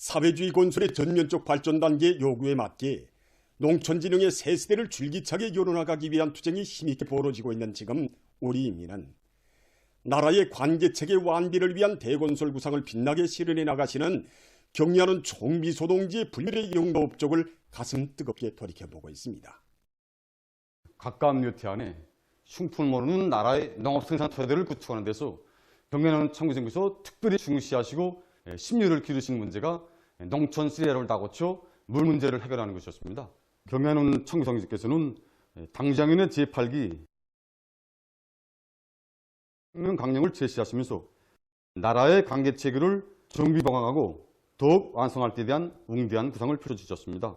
사회주의 건설의 전면적 발전 단계의 요구에 맞게 농촌진흥의 새 세대를 줄기차게 이뤄나가기 위한 투쟁이 힘있게 벌어지고 있는 지금 우리 인민은 나라의 관계체계 완비를 위한 대건설 구상을 빛나게 실현해 나가시는 경리하는 총비소동지의 불멸의 영도 업적을 가슴 뜨겁게 돌이켜보고 있습니다. 가까운 여태 안에 흉풍을 모르는 나라의 농업생산 토대를 구축하는 데서 경리하는 청구정부에서 특별히 중시하시고 심려를 기르시는 문제가 농촌 시대를 다 고쳐 물 문제를 해결하는 것이었습니다. 경리하는 청구정부께서는 당장인의 제8기 강령을 제시하시면서 나라의 관계체계를 정비보강하고 더욱 완성할 때 대한 웅대한 구상을 펼쳐주셨습니다.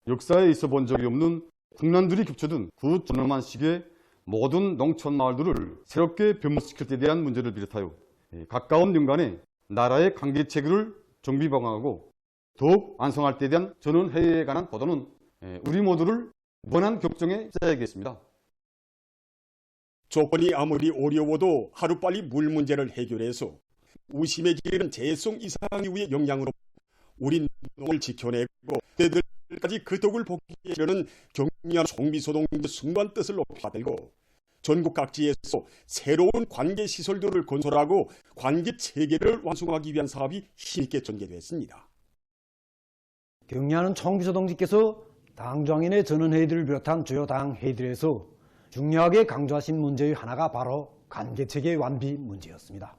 역사에 있어 본 적이 없는 국난들이 겹쳐든 그 전엄한 시기에 모든 농촌 마을들을 새롭게 변모시킬 때 대한 문제를 비롯하여 가까운 연간에 나라의 관계체계를 정비보강하고 더욱 완성할 때 대한 전원회의에 관한 보도는 우리 모두를 무한한 격정에 쌓여야겠습니다. 조건이 아무리 어려워도 하루빨리 물 문제를 해결해서 우심에 기르는 재송 이상 이후의 영향으로 우리 농을 지켜내고 대들까지 그 덕을 보기 위해서는 경리하는 총비소동의 순간 뜻을 높여들고 전국 각지에서 새로운 관계시설들을 건설하고 관계체계를 완성하기 위한 사업이 힘있게 전개됐습니다. 경리하는 총비소동지께서 당정인의 전원회의들을 비롯한 주요 당 회의들에서 중요하게 강조하신 문제의 하나가 바로 관계체계 완비 문제였습니다.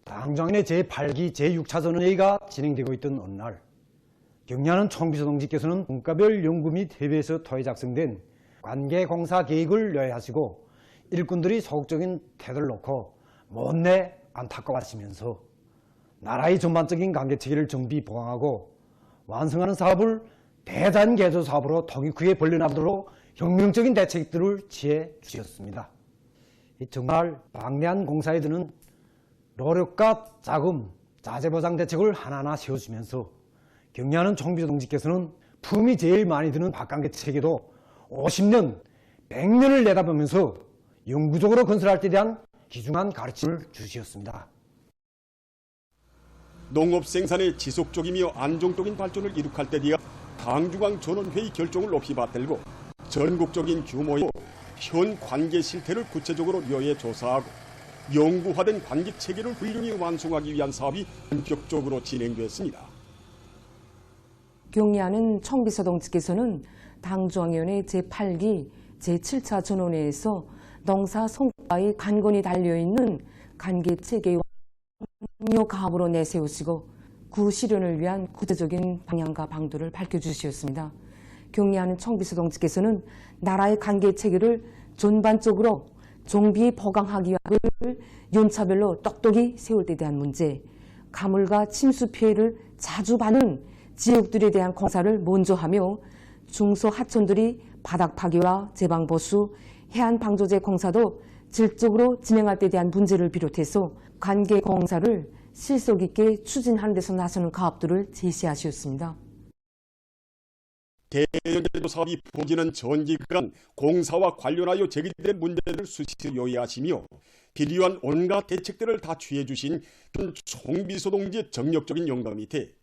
당정인의 제8기 제6차 전원회의가 진행되고 있던 어느 날 경리하는 총비소동지께서는 분과별 연구 및 협의에서 토의 작성된 관계공사 계획을 요약하시고 일꾼들이 소극적인 태도를 놓고 못내 안타까워하시면서 나라의 전반적인 관계체계를 정비 보강하고 완성하는 사업을 대단개조 사업으로 통일크게 벌려나가도록 혁명적인 대책들을 취해 주셨습니다. 정말 방대한 공사에 드는 노력과 자금, 자재보장 대책을 하나하나 세워주면서 경리하는 총비소동지께서는 품이 제일 많이 드는 박관계 체계도 50년, 100년을 내다보면서 영구적으로 건설할 때 대한 귀중한 가르침을 주셨습니다. 농업 생산의 지속적이며 안정적인 발전을 이룩할 때 되어 당중앙 전원회의 결정을 높이 받들고 전국적인 규모의 현 관계 실태를 구체적으로 묘해 조사하고 연구화된 관계 체계를 훌륭히 완성하기 위한 사업이 본격적으로 진행됐습니다. 경리하는 총비소동지께서는 당중앙위원회 제8기 제7차 전원회에서 농사 성과의 간건히 달려있는 관계 체계와 중요 가업으로 내세우시고 그 실현을 위한 구체적인 방향과 방도를 밝혀주셨습니다. 경리하는 총비소동지께서는 나라의 관계 체계를 전반적으로 정비 보강하기 위한 연차별로 똑똑히 세울 때 대한 문제, 가물과 침수 피해를 자주 받는 지역들에 대한 공사를 먼저 하며 중소하천들이 바닥 파기와 제방보수, 해안 방조제 공사도 질적으로 진행할 때 대한 문제를 비롯해서 관계 공사를 실속 있게 추진하는 데서 나서는 가업들을 제시하셨습니다. 대전제도 사업이 부지는 전기간 공사와 관련하여 제기된 문제를 수시로 요의하시며 필요한 온갖 대책들을 다 취해 주신 총비소동지의 정력적인 영감 밑에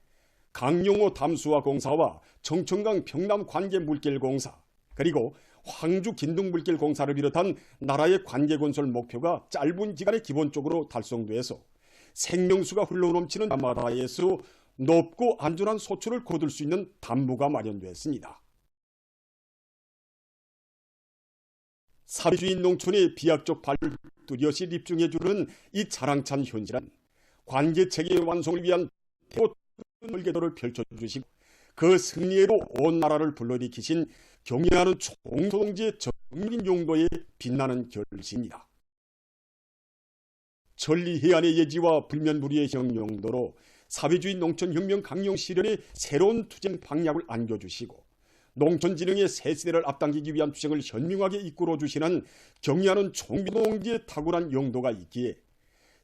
강용호 담수화 공사와 청천강 평남 관계 물길 공사 그리고 황주 긴등 물길 공사를 비롯한 나라의 관계 건설 목표가 짧은 기간에 기본적으로 달성돼서 생명수가 흘러넘치는 앞바다에서 높고 안전한 소출을 거둘 수 있는 담보가 마련됐습니다. 사회주의 농촌의 비약적 발을 뚜렷이 입증해주는 이 자랑찬 현실은 관계체계 완성을 위한 설계도를 펼쳐주시고 그 승리로 온 나라를 불러일으키신 경리하는 총소동지의 정민 용도에 빛나는 결실입니다. 천리해안의 예지와 불면불의의 형용도로 사회주의 농촌혁명 강령 실현의 새로운 투쟁 방향을 안겨주시고 농촌진흥의 새 세대를 앞당기기 위한 투쟁을 현명하게 이끌어주시는 경리하는 총비동지의 탁월한 용도가 있기에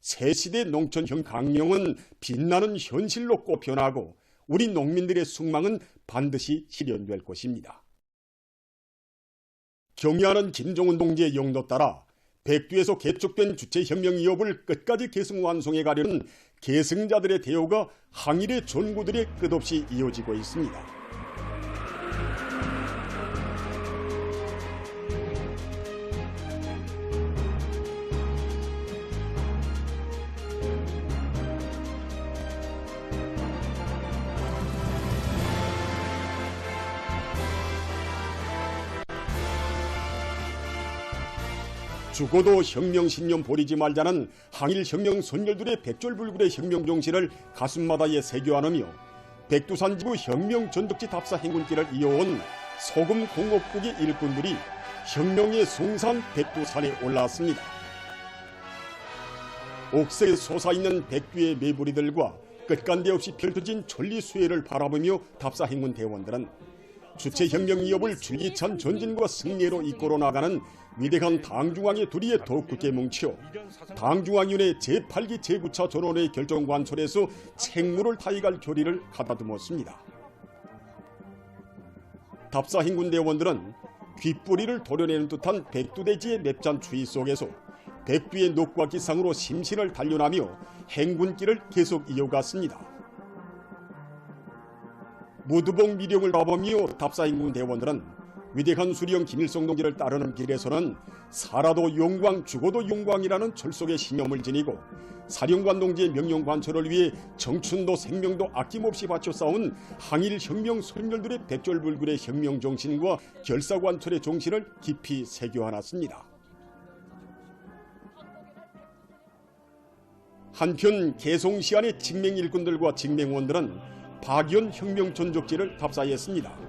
새시대 농촌형 강령은 빛나는 현실로 꼽혀나고 우리 농민들의 숙망은 반드시 실현될 것입니다. 경리하는 김정은 동지의 용도 따라 백두에서 개척된 주체혁명 이업을 끝까지 계승 완성해 가려는 계승자들의 대우가 항일의 전구들에 끝없이 이어지고 있습니다. 죽어도 혁명신념 버리지 말자는 항일혁명 선열들의 백졸불굴의 혁명정신을 가슴마다에 새겨 안으며 백두산 지구 혁명전적지 답사 행군길을 이어온 소금공업국의 일꾼들이 혁명의 송산 백두산에 올라왔습니다. 옥새에 솟아있는 백두의 메부리들과 끝간데 없이 펼쳐진 천리수혜를 바라보며 답사 행군 대원들은 주체혁명 위협을 줄기찬 전진과 승리로 이끌어 나가는 위대한 당중앙의 도리에 더욱 굳게 뭉쳐 당중앙위원회 제8기 제9차 전원의 결정 관철에서 책무를 다해갈 결의를 가다듬었습니다. 답사 행군 대원들은 귓뿌리를 도려내는 듯한 백두대지의 맵잔 추위 속에서 백두의 녹과 기상으로 심신을 단련하며 행군길을 계속 이어갔습니다. 무두봉 미령을 바라보며 답사 행군 대원들은 위대한 수령 김일성 동지를 따르는 길에서는 살아도 영광 죽어도 영광이라는 철속의 신념을 지니고 사령관 동지의 명령 관철을 위해 청춘도 생명도 아낌없이 바쳐 싸운 항일 혁명 선열들의 백졸불굴의 혁명 정신과 결사 관철의 정신을 깊이 새겨 안았습니다. 한편 개송시안의 직맹 일꾼들과 직맹원들은 박연 혁명 전적지를 답사했습니다.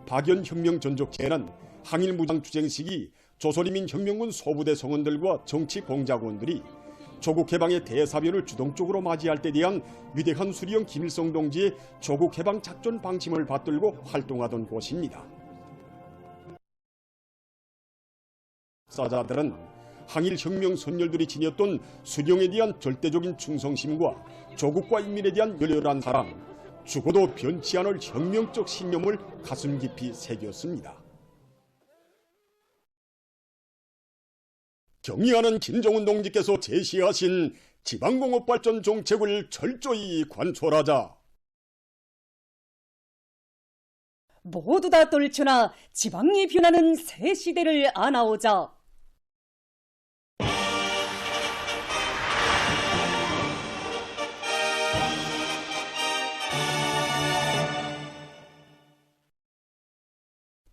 박연 혁명 전적제는 항일 무장 투쟁 시기 조선인민혁명군 소부대 성원들과 정치 공작원들이 조국 해방의 대사변을 주동적으로 맞이할 때 대한 위대한 수령 김일성 동지의 조국 해방 작전 방침을 받들고 활동하던 곳입니다. 사자들은 항일 혁명 선열들이 지녔던 수령에 대한 절대적인 충성심과 조국과 인민에 대한 열렬한 사랑, 죽어도 변치 않을 혁명적 신념을 가슴 깊이 새겼습니다. 경의하는 김정은 동지께서 제시하신 지방공업발전 정책을 철저히 관철하자. 모두 다 떨쳐나 지방이 변하는 새 시대를 안아오자.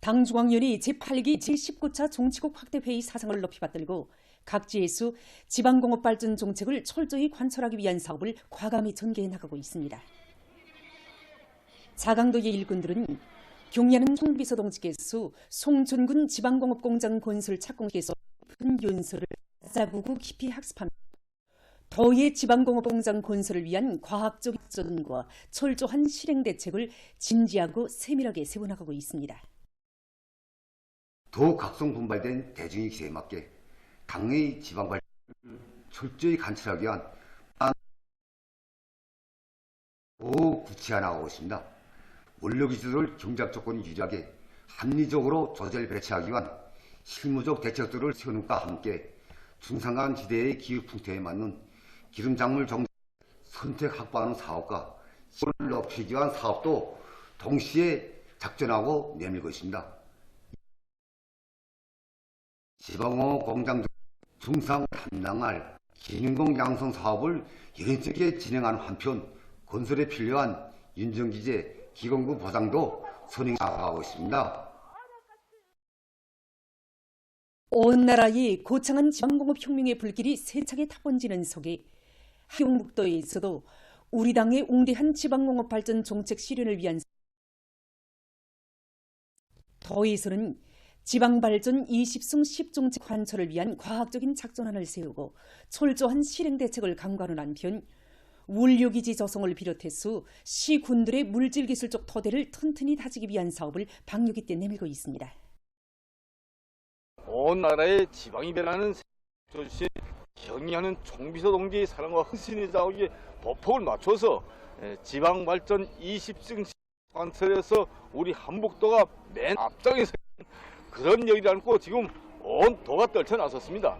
당중앙위원회 제8기 제19차 정치국 확대회의 사상을 높이 받들고 각지에서 지방공업발전 정책을 철저히 관철하기 위한 사업을 과감히 전개해 나가고 있습니다. 자강도의 일꾼들은 경례하는 총비서 동지께서 송천군 지방공업공장 건설 착공식에서 깊은 연설을 짜보고 깊이 학습하며 더의 지방공업공장 건설을 위한 과학적 접근과 철저한 실행 대책을 진지하고 세밀하게 세워나가고 있습니다. 더욱 각성분발된 대중의 기세에 맞게 당의 지방발전을 철저히 관철하기 위한 더욱 구체화 나가고 있습니다. 원료기술을 경작 조건이 유리하게 합리적으로 조절 배치하기 위한 실무적 대책들을 세우는과 함께 중산간 지대의 기후 풍토에 맞는 기름작물 정책 선택 확보하는 사업과 시골 높이기 위한 사업도 동시에 작전하고 내밀고 있습니다. 지방공업 공장 등 중상 담당할 기능공 양성 사업을 연속하게 진행하는 한편 건설에 필요한 인정기재 기공부 보상도 선행 나가고 있습니다. 온 나라의 고창한 지방공업 혁명의 불길이 세차게 타번지는 속에 경북도에서도 우리 당의 웅대한 지방공업 발전 정책 실현을 위한 더에서는 지방발전 20승 10정책 관철을 위한 과학적인 작전안을 세우고 철저한 실행 대책을 강구하는 한편 원료기지 조성을 비롯해서 시군들의 물질기술적 토대를 튼튼히 다지기 위한 사업을 방역 있게 내밀고 있습니다. 온 나라의 지방이 변하는 조신 경의하는 총비서 동지의 사랑과 헌신의 자국에 보폭을 맞춰서 지방발전 20승 관철에서 우리 한북도가 맨 앞장에서 그런 얘기를 안고 지금 온 도가 떨쳐 나섰습니다.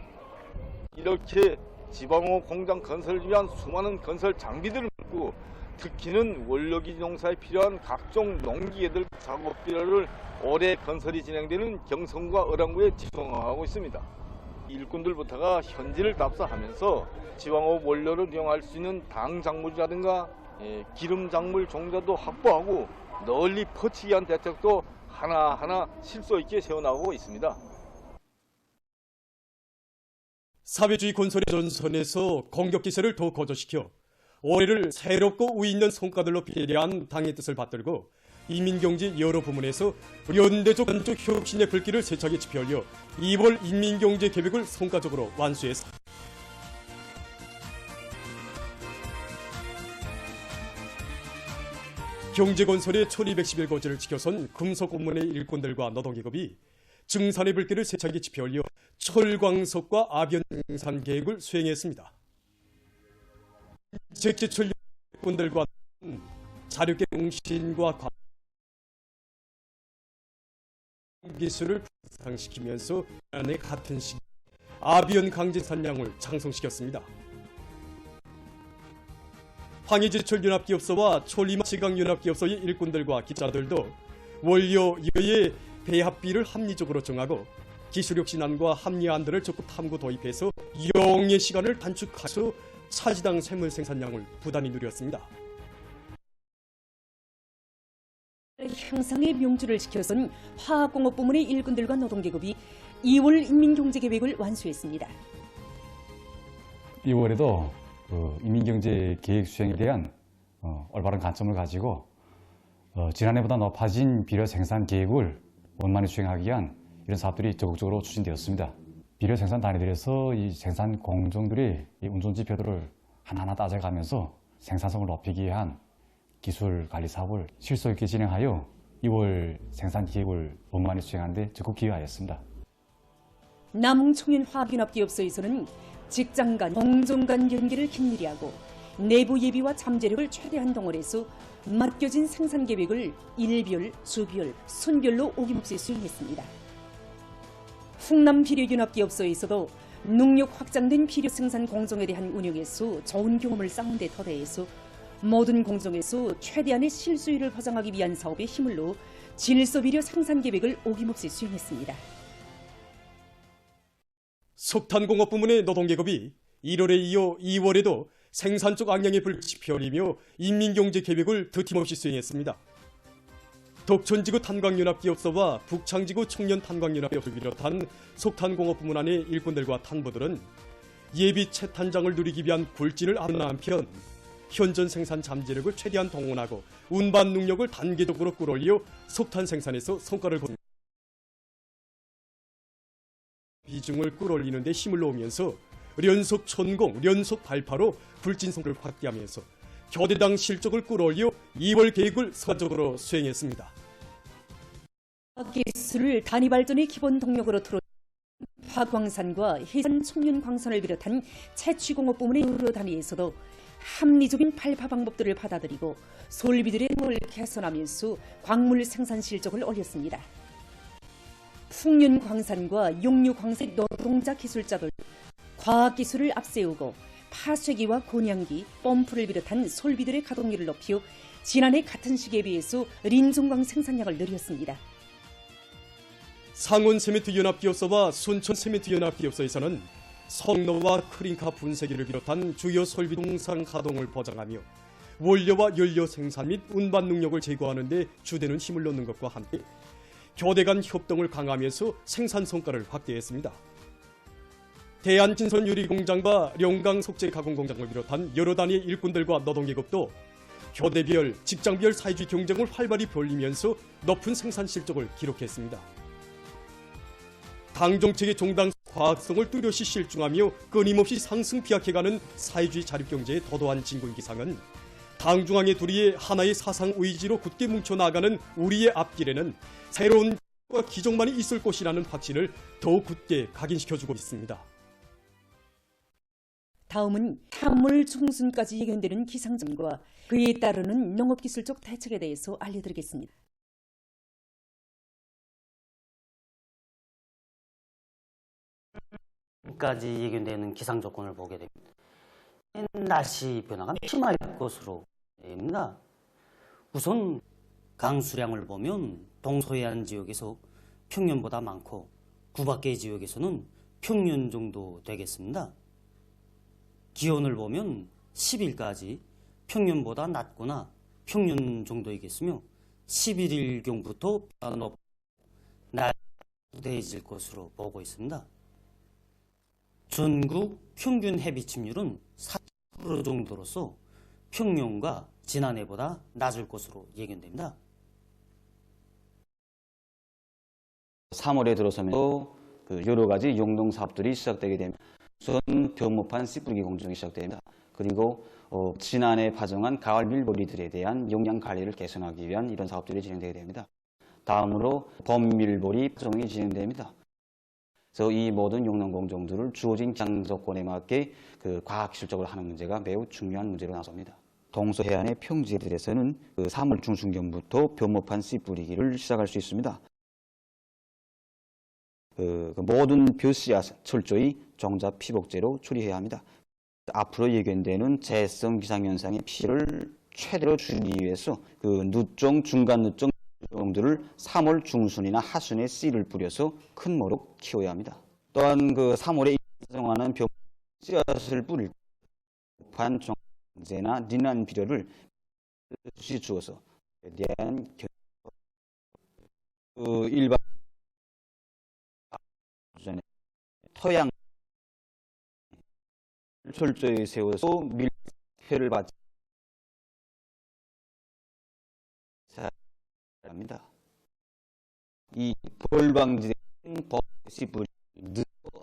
이렇게 지방호 공장 건설을 위한 수많은 건설 장비들을 갖고 특히는 원료기지 농사에 필요한 각종 농기계들 작업비를 올해 건설이 진행되는 경성과 어랑구에 집중하고 있습니다. 일꾼들부터가 현지를 답사하면서 지방호 원료를 이용할 수 있는 당작물이라든가 기름 작물 종자도 확보하고 널리 퍼치기 위한 대책도 하나하나 실소 있게 세워나가고 있습니다. 사회주의 건설의 전선에서 공격 기세를 더욱 고조시켜 올해를 새롭고 우위 있는 성과들로 배려한 당의 뜻을 받들고 인민경제 여러 부문에서 연대적 안쪽 혁신의 불길을 세차게 지펴올려 2월 인민경제계획을 성과적으로 완수했습니다. 경제건설의 1211고지를 지켜선 금속공문의 일꾼들과 노동계급이 증산의 불길을 세차게 지펴올려 철광석과 아변 생산 계획을 수행했습니다. 제철 일꾼들과 자력계 공신과 기술을 부상시키면서 안에 같은 시기 아비언 강제산량을 창성시켰습니다. 황해제철연합기업소와 촐리마지강연합기업소의 일꾼들과 기자들도 원료의 배합비를 합리적으로 정하고 기술혁신안과 합리안들을 적극 탐구 도입해서 영의 시간을 단축해서 차지당 쇠물 생산량을 부단히 누렸습니다. 향상의 명주를 지켜선 화학공업 부문의 일꾼들과 노동계급이 2월 인민경제계획을 완수했습니다. 2월에도 인민경제 계획 수행에 대한 올바른 관점을 가지고 지난해보다 높아진 비료 생산 계획을 원만히 수행하기 위한 이런 사업들이 적극적으로 추진되었습니다. 비료 생산 단위들에서 이 생산 공정들이 이 운송 지표들을 하나하나 따져가면서 생산성을 높이기 위한 기술 관리 사업을 실속 있게 진행하여 2월 생산 계획을 원만히 수행하는 데 적극 기여하였습니다. 남흥청년화학연합기업소에서는 직장 간, 공정 간 연계를 긴밀히 하고 내부 예비와 잠재력을 최대한 동원해서 맡겨진 생산 계획을 일별, 주별, 순별로 오김없이 수행했습니다. 훈남비료연합기업소에서도 능력 확장된 비료 생산 공정에 대한 운영에서 좋은 경험을 쌓은 데 더대해서 모든 공정에서 최대한의 실수율을 보장하기 위한 사업에 힘을 넣어 질소비료 생산 계획을 오김없이 수행했습니다. 석탄공업 부문의 노동계급이 1월에 이어 2월에도 생산 쪽 악량의 불을 지펴올리며 인민경제계획을 더팀없이 수행했습니다. 덕천지구 탄광연합기업소와 북창지구 청년탄광연합기업소를 비롯한 석탄공업 부문 안의 일꾼들과 탄부들은 예비 채탄장을 누리기 위한 굴진을 하는 한편 현전 생산 잠재력을 최대한 동원하고 운반 능력을 단계적으로 끌어올려 석탄 생산에서 성과를 거둔 비중을 끌어올리는 데 힘을 놓으면서 연속 천공, 연속 발파로 굴진 성과를 확대하면서 교대당 실적을 끌어올려 2월 계획을 성과적으로 수행했습니다. 기술을 단위 발전의 기본 동력으로 틀어 화광산과 해산 청년 광산을 비롯한 채취공업 부문의 여러 단위에서도 합리적인 발파 방법들을 받아들이고 솔비들의 능력을 개선하면서 광물 생산 실적을 올렸습니다. 풍년광산과 용류광산 노동자 기술자들 과학기술을 앞세우고 파쇄기와 곤양기, 펌프를 비롯한 솔비들의 가동률을 높여 지난해 같은 시기에 비해서 린종광 생산량을 늘렸습니다. 상원세멘트연합기업소와 순천세멘트연합기업소에서는 성노와 크링카 분쇄기를 비롯한 주요 설비 동상 가동을 보장하며 원료와 연료 생산 및 운반 능력을 제고하는 데 주되는 힘을 넣는 것과 함께 교대 간 협동을 강화하면서 생산 성과를 확대했습니다. 대한진선유리공장과 영강 속재 가공공장을 비롯한 여러 단위의 일꾼들과 노동계급도 교대별, 직장별 사회주의 경쟁을 활발히 벌이면서 높은 생산 실적을 기록했습니다. 당정책의 종당 과학성을 뚜렷이 실증하며 끊임없이 상승 비약해가는 사회주의 자립경제의 도도한 진군기상은 당중앙의 둘이의 하나의 사상 의지로 굳게 뭉쳐나가는 우리의 앞길에는 새로운 기적만이 있을 것이라는 확신을 더욱 굳게 각인시켜주고 있습니다. 다음은 작물 중순까지 예견되는 기상점과 그에 따르는 농업기술적 대책에 대해서 알려드리겠습니다. 내일까지 예견되는 기상 조건을 보게 됩니다. 날씨 변화가 심할 것으로 보입니다. 우선 강수량을 보면 동서해안 지역에서 평년보다 많고 구 밖의 지역에서는 평년 정도 되겠습니다. 기온을 보면 10일까지 평년보다 낮거나 평년 정도이겠으며 11일경부터 높고 날이 더해질 것으로 보고 있습니다. 전국 평균 해비 침률은 40% 정도로서 평년과 지난해보다 낮을 것으로 예견됩니다. 3월에 들어서면서 여러 가지 용농 사업들이 시작되게 됩니다. 우선 변모판 씨 뿌리기 공정이 시작됩니다. 그리고 지난해 파종한 가을 밀보리들에 대한 용량 관리를 개선하기 위한 이런 사업들이 진행되게 됩니다. 다음으로 범밀보리 파종이 진행됩니다. 그래서 이 모든 용농 공정들을 주어진 기상 조건에 맞게 과학기술적으로 하는 문제가 매우 중요한 문제로 나섭니다. 동서해안의 평지들에서는 3월 중순경부터 변모판 씨 뿌리기를 시작할 수 있습니다. 모든 벼씨앗 철저히 종자 피복제로 처리해야 합니다. 앞으로 예견되는 재해성 기상현상의 피해를 최대로 줄이기 위해서 누종, 중간 누종 들을 3월 중순이나 하순에 씨를 뿌려서 큰 모로 키워야 합니다. 또한 3월에 사용하는 벼씨앗을 뿌릴 반 정제나 닌한 비료를 주어서 대한 일반 토양 철저히 세워서 밀폐를 받지 합니다. 이 벌방지된 버시 뿌리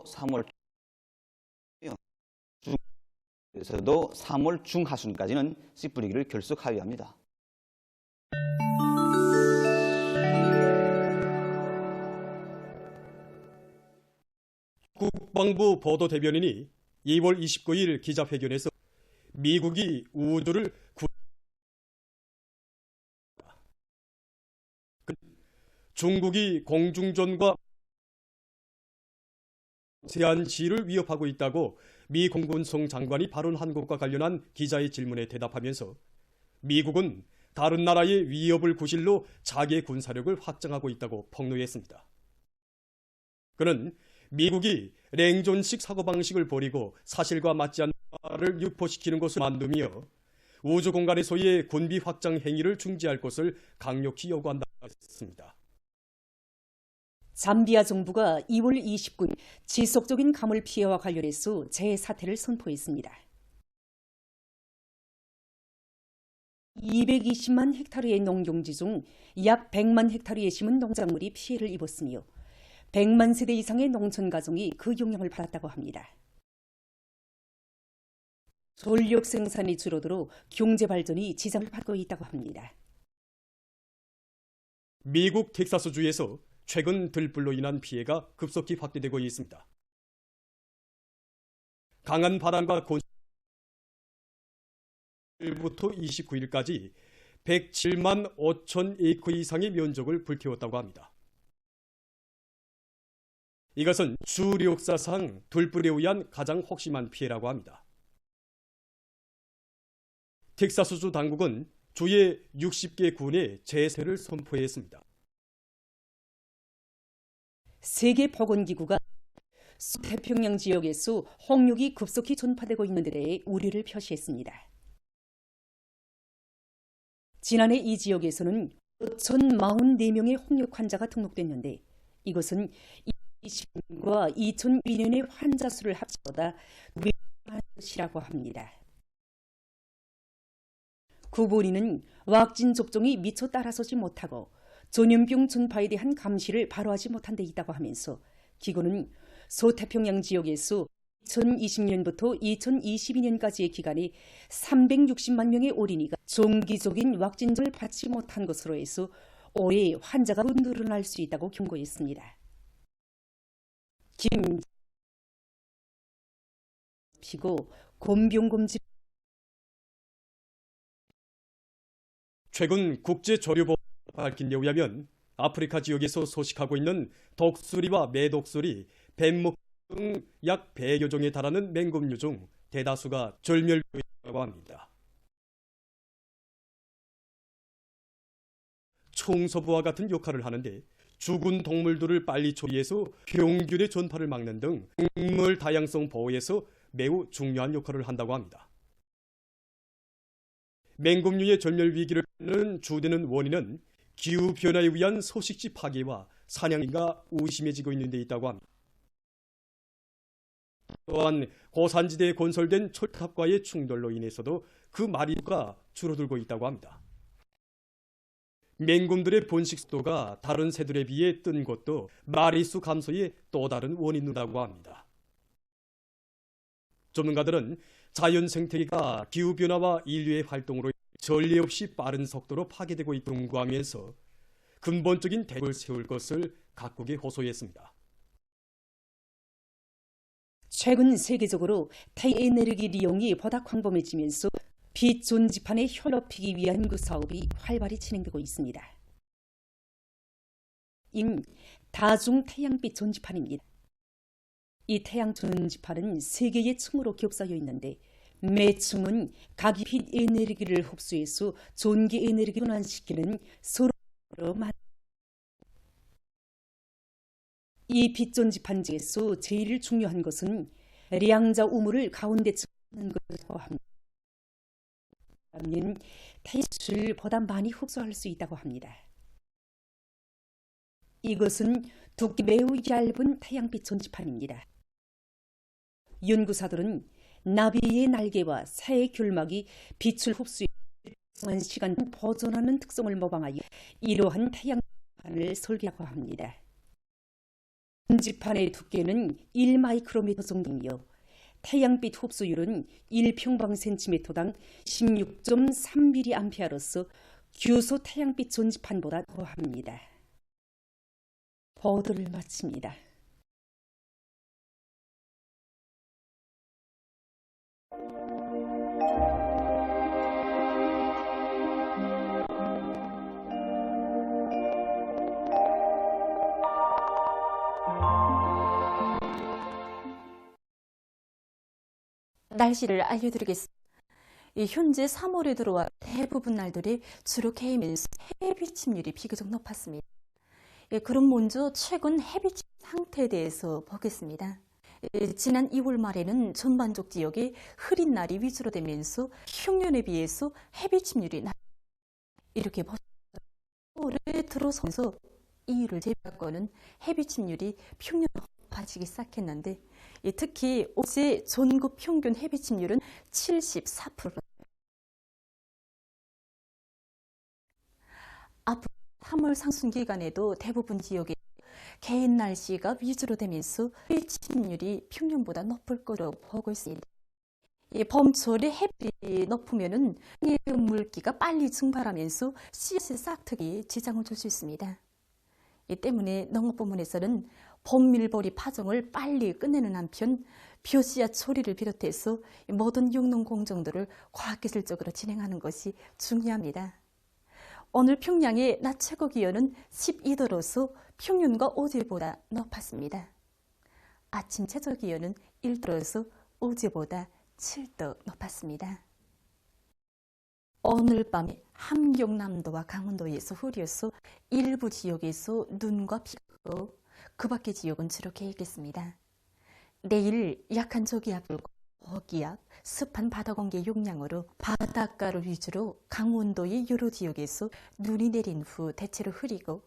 3월 중에서도 3월 중하순까지는 씨 뿌리기를 결석하여야 합니다. 국방부 보도대변인이 2월 29일 기자회견에서 미국이 우주를 중국이 공중전과 제한시를 위협하고 있다고 미 공군성 장관이 발언한 것과 관련한 기자의 질문에 대답하면서 미국은 다른 나라의 위협을 구실로 자기의 군사력을 확장하고 있다고 폭로했습니다. 그는 미국이 냉전식 사고방식을 버리고 사실과 맞지 않는 말을 유포시키는 것을 만두며 우주공간에서의 군비 확장 행위를 중지할 것을 강력히 요구한다고 했습니다. 잠비아 정부가 2월 29일 지속적인 가물 피해와 관련해서 재사태를 선포했습니다. 220만 헥타르의 농경지 중 약 100만 헥타르에 심은 농작물이 피해를 입었으며 100만 세대 이상의 농촌 가정이 그 영향을 받았다고 합니다. 전력 생산이 줄어들어 경제 발전이 지장을 받고 있다고 합니다. 미국 텍사스주에서 최근 들불로 인한 피해가 급속히 확대되고 있습니다. 강한 바람과 1일부터 29일까지 107만 5천 에이커 이상의 면적을 불태웠다고 합니다. 이것은 주 역사상 들불에 의한 가장 혹심한 피해라고 합니다. 텍사스주 당국은 주의 60개 군에 제세를 선포했습니다. 세계보건기구가 태평양 지역에서 홍역이 급속히 전파되고 있는 데 대해 우려를 표시했습니다. 지난해 이 지역에서는 5,044명의 홍역 환자가 등록됐는데 이것은 2020년과 2002년의 환자 수를 합쳐보다 위험한 것이라고 합니다. 구보리는 왁진 접종이 미처 따라서지 못하고 전염병 전파에 대한 감시를 바로 하지 못한 데 있다고 하면서 기구는 서태평양 지역에서 2020년부터 2022년까지의 기간에 360만 명의 어린이가 정기적인 왁진을 받지 못한 것으로 해서 올해 환자가 늘어날 수 있다고 경고했습니다. 피고 곤병검진 최근 국제조류보가 밝힌 데 의하면 아프리카 지역에서 소식하고 있는 독수리와 매독수리, 뱀목 등 약 100여 종에 달하는 맹금류 중 대다수가 절멸류라고 합니다. 청소부와 같은 역할을 하는데 죽은 동물들을 빨리 처리해서 병균의 전파를 막는 등 생물 다양성 보호에서 매우 중요한 역할을 한다고 합니다. 맹금류의 절멸 위기를 는 주되는 원인은 기후변화에 의한 서식지 파괴와 사냥이가 의심해지고 있는 데 있다고 합니다. 또한 고산지대에 건설된 철탑과의 충돌로 인해서도 그 마리수가 줄어들고 있다고 합니다. 맹금들의 번식 속도가 다른 새들에 비해 뜬 것도 마리수 감소의 또 다른 원인이라고 합니다. 전문가들은 자연 생태계가 기후변화와 인류의 활동으로 전례 없이 빠른 속도로 파괴되고 있다고 경고하면서 근본적인 대책을 세울 것을 각국에 호소했습니다. 최근 세계적으로 태에너지 이용이 보다 광범해지면서 빛 존지판의 혀 높이기 위한 연구 사업이 활발히 진행되고 있습니다. 다중 태양빛 존지판입니다. 이 태양 존지판은 3개의 층으로 겹쌓여 있는데 매 층은 각기 빛 에너지를 흡수해서 전기 에너지를 전환시키는 서로 이 빛 존지판 중에서 제일 중요한 것은 량자 우물을 가운데 찍는 것이라고 합니다. 그러면 태양빛을 보다 많이 흡수할 수 있다고 합니다. 이것은 두께 매우 얇은 태양빛 존지판입니다. 연구사들은 나비의 날개와 새의 결막이 빛을 흡수해 일정한 시간 보존하는 특성을 모방하여 이러한 태양판을 설계하고 합니다. 존지판의 두께는 1마이크로미터 정도이며 태양빛 흡수율은 1평방센티미터당 16.3mA로서 규소 태양빛 존지판보다 더합니다. 보도를 마칩니다. 날씨를 알려드리겠습니다. 현재 3월에 들어와 대부분 날들이 주로 개면서 해비 침률이 비교적 높았습니다. 그럼 먼저 최근 해비 침률 상태에 대해서 보겠습니다. 지난 2월 말에는 전반적 지역에 흐린 날이 위주로 되면서 평년에 비해서 해비 침률이 이렇게 올해 들어서면서 이유를 제외하고는 해비 침률이 평년보다 높아지기 시작했는데 특히 어제 전국 평균 해비 침률은 74%. 앞으로 3월 상순 기간에도 대부분 지역에 개인 날씨가 위주로 되면서 해비 침률이 평년보다 높을 거로 보고 있습니다. 봄철에 햇빛이 높으면은 물기가 빨리 증발하면서 씨앗의 싹트기에 지장을 줄 수 있습니다. 이 때문에 농업부문에서는 봄밀보리 파종을 빨리 끝내는 한편 벼씨앗 처리를 비롯해서 모든 영농 공정들을 과학기술적으로 진행하는 것이 중요합니다. 오늘 평양의 낮 최고 기온은 12도로서 평년과 어제보다 높았습니다. 아침 최저 기온은 1도로서 어제보다 7도 높았습니다. 오늘 밤에 함경남도와 강원도에서 흐려서 일부 지역에서 눈과 비가 오고 그 밖의 지역은 주로 개겠습니다. 내일 약한 저기압 불고 고기압, 습한 바다 공기 용량으로 바닷가를 위주로 강원도의 여러 지역에서 눈이 내린 후 대체로 흐리고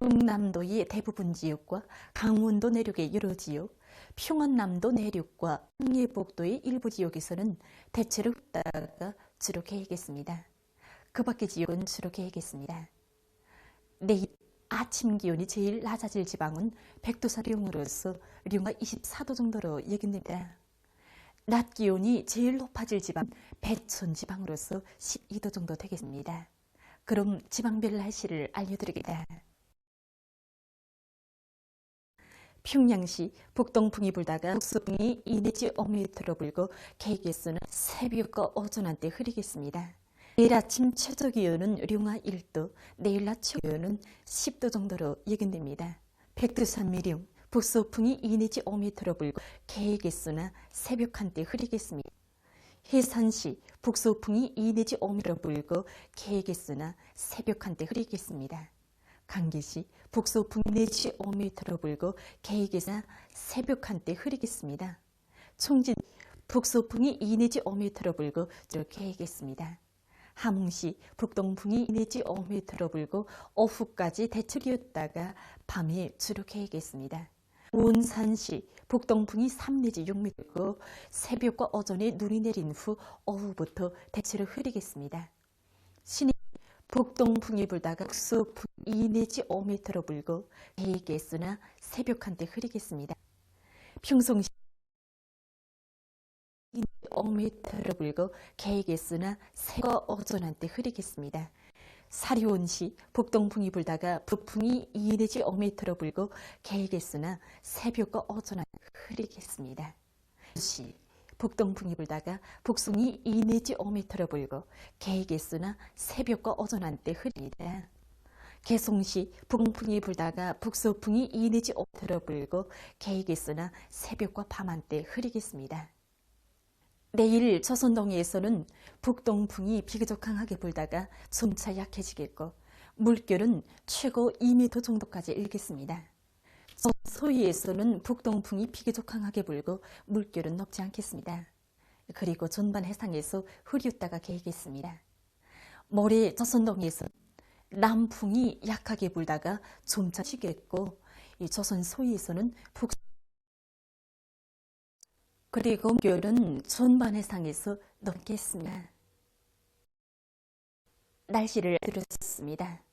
영남도의 대부분 지역과 강원도 내륙의 여러 지역, 평안남도 내륙과 흥예북도의 일부 지역에서는 대체로 흐리다가 주로 개겠습니다. 그 밖의 지역은 주로 개겠습니다. 내일 아침 기온이 제일 낮아질 지방은 백두산 령으로서 령가 24도 정도로 예견됩니다. 낮 기온이 제일 높아질 지방 배천 지방으로서 12도 정도 되겠습니다. 그럼 지방별 날씨를 알려드리겠습니다. 평양시 북동풍이 불다가 북서풍이 2 내지 5m로 불고 계획에서는 새벽과 오전 한때 흐리겠습니다. 내일 아침 최저 기온은 령화 1도, 내일 낮 최고 기온은 10도 정도로 예견됩니다. 백두산 미령, 북서풍이 2 내지 5m로 불고 개에게서나 새벽 한때 흐리겠습니다. 해산시 북서풍이 2 내지 5m로 불고 개에게서나 새벽 한때 흐리겠습니다. 강계시 북서풍 내지 5m로 불고 개에게서나 새벽 한때 흐리겠습니다. 총진 북서풍이 2 내지 5m로 불고 주로 개겠습니다. 함흥시 북동풍이 2 내지 5m로 불고 오후까지 대출이었다가 밤에 주로 개겠습니다. 원산시 북동풍이 3 내지 6m 불고 새벽과 오전에 눈이 내린 후 오후부터 대체로 흐리겠습니다. 신이 북동풍이 불다가 북서풍 2 내지 5m로 불고 개겠으나 새벽 한때 흐리겠습니다. 평성시 5m로 불고 개에게쓰나 새가 오전 한때 흐리겠습니다. 사리온시 북동풍이 불다가 북풍이 2 내지 5m로 불고 개에게쓰나 새벽과 오전 한때 흐리겠습니다. 시 북동풍이 불다가 북풍이 2 내지 5m로 불고 개에게쓰나 새벽과 오전 한때 흐립니다. 개송시 북풍이 불다가 북서풍이 2 내지 5m로 불고 개에게쓰나 새벽과 밤 한때 흐리겠습니다. 내일 조선동해에서는 북동풍이 비교적 강하게 불다가 점차 약해지겠고 물결은 최고 2m 정도까지 일겠습니다. 서해에서는 북동풍이 비교적 강하게 불고 물결은 높지 않겠습니다. 그리고 전반 해상에서 흐렸다가 개겠습니다. 모레 조선동해에서 남풍이 약하게 불다가 점차 쉬겠고 이 조선 서해에서는 그리고 물결은 전반 해상에서 높겠습니다. 날씨를 들었습니다.